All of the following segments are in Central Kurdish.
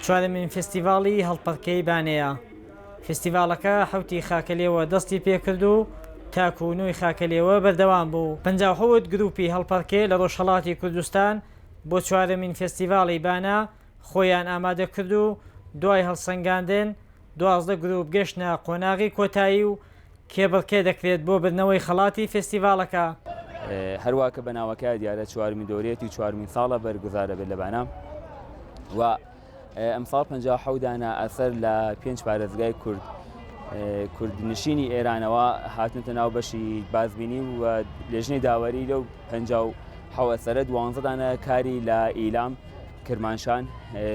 چوارەمین فستیڤاڵی هەڵپەڕکێی بانەیە. فستیڤاڵەکە حەوتی خاکەلێوە دەستی پێکرد و تاکوونەوەی خاکەلێوە بەردەوام بوو. 57 گروپی هەڵپەڕکێ لە ڕۆژهەڵاتی کوردستان بۆ چوارەمین فستیڤاڵی بانە خۆیان ئامادە کرد و دوای هەڵسەنگاندن 12 گروپ گەشتە قۆناغی کۆتایی و کێبڵکێ دەکرێت بۆ بردنەوەی خەڵاتی فستیڤاڵەکە. هەروە کە بەناوەکە دیارە چوارمی دۆرێتی چوارمین ساڵە بەرگوزارە بێت لە بانە و ئەمساڵ 57 دانە ئەسەر لە 5 پارێزگای کوردنشینی ئێرانەوە هاتنتە ناو بەشی بازبینی و لێژنەی داوەری لەو 57 ئەسەرە 12 دانە کاری لە ئیلام کرمانشان،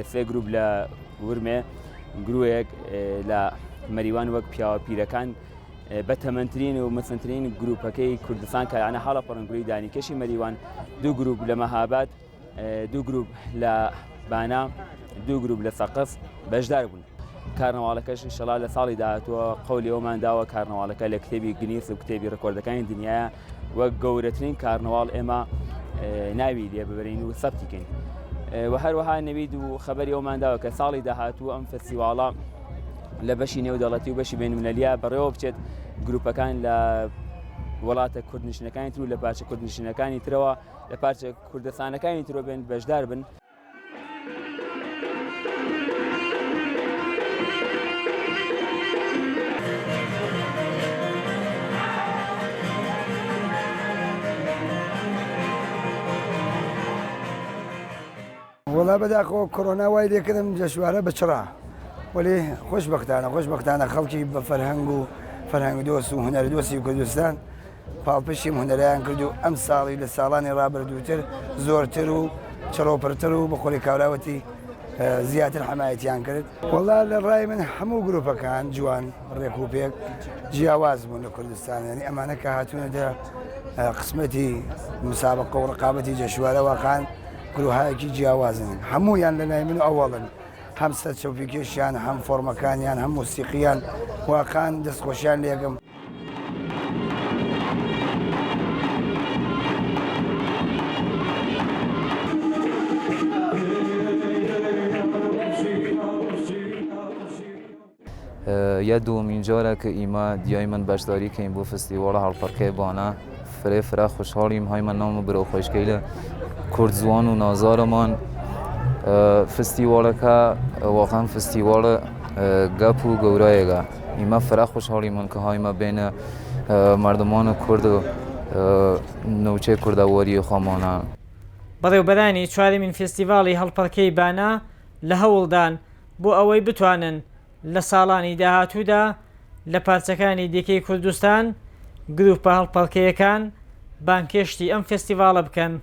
3 گروپ لە ورمێ، گروەیەک لە مەریوان وەک پیاوە پیرەکان بە تەمەنترین و مەسنترین گروپەکەی کوردستان کارانە حاڵە پەڕەنگوڵی دانیکەشی مەریوان، 2 گروپ لە مەهاباد، 2 گروپ لە بانا، 2 گروپ لە سەقف بەشدار بوون. کارنەواڵەکەش ئینشەڵا لە ساڵی داهاتووە قەولی ئەومان داوە کارنەواڵەکە لە کتێبی گنیس و کتێبی ڕکۆردەکانی دنیاە وەک گەورەترین کارنەواڵ ئێمە ناوی لێ ببرین و سەبتیکەین. و هەروەها نەوید و خەبەری ئەومان داوە کە ساڵی داهاتوو ئەم فستیڤاڵە لە بەشی نێودەوڵەتی و بەشی بینالملەلیە بەڕێوە بچێت گروپەکان لە وڵاتە کوردنشینەکانی تر و لە پارچە کوردنشینەکانی ترەوە لە پارچە کوردستانەکانی ترۆ بێن بەشدار بن. وڵا بەداخەوە کۆرۆنا وای لێکردم جەشوارە بچڕا وەلی خۆشبەختانە خەڵکی بە فەرهەنگ و فەرهەنگدۆست و هونەردۆستی کوردستان پاڵپشتی هونەرایان کرد و ئەم ساڵی لە ساڵانی ڕابردووتر زۆرتر و چڕۆپڕتر و بە خۆڵی کاراوەتی زیاتر حمایەتیان کرد. وەڵا لە ڕای من هەموو گروپەکان جوان ڕێک و پێک جیاواز بوون لە کوردستان، ینی ئەمانە کە هاتوونەتە قسمەتی مسابقە و ڕقابەتی جەشوارە واقعان گروهایەکی جیاوازن، هەموویان لە لای من ئەوەڵن، هەم سەرچەوپیکێشیان، هەم فۆرمەکانیان، هەم موسیقییان واقعان دەستخۆشیان لێگەم. یا دومین جارە کە ئیمە دیای من بەشداری کەین بۆ فستیڤاڵە هەڵپەڕکێی بانە فرێ خوشحاڵیم هایمە نامە برەو خۆشکەی لە کورد زوان و نازارەمان. فستیڤاڵەکە واقعا فستیڤاڵە گەپ و گەورەیەکە. ئیمە فرە خوشحاڵیمان کە هایمە بینە مردمان کورد و نەوچەی کوردەوەری خۆمانە. بەڕێوەبەرانی چوارەمین فستیڤاڵی هەڵپەڕکێی بانە لە هەوڵدان بۆ ئەوەی بتوانن لە ساڵانی داهاتوودا لە پارچەکانی دیکەی کوردستان گروپە هەڵپەڕکێیەکان بانکێشتی ئەم فستیڤاڵە بکەن.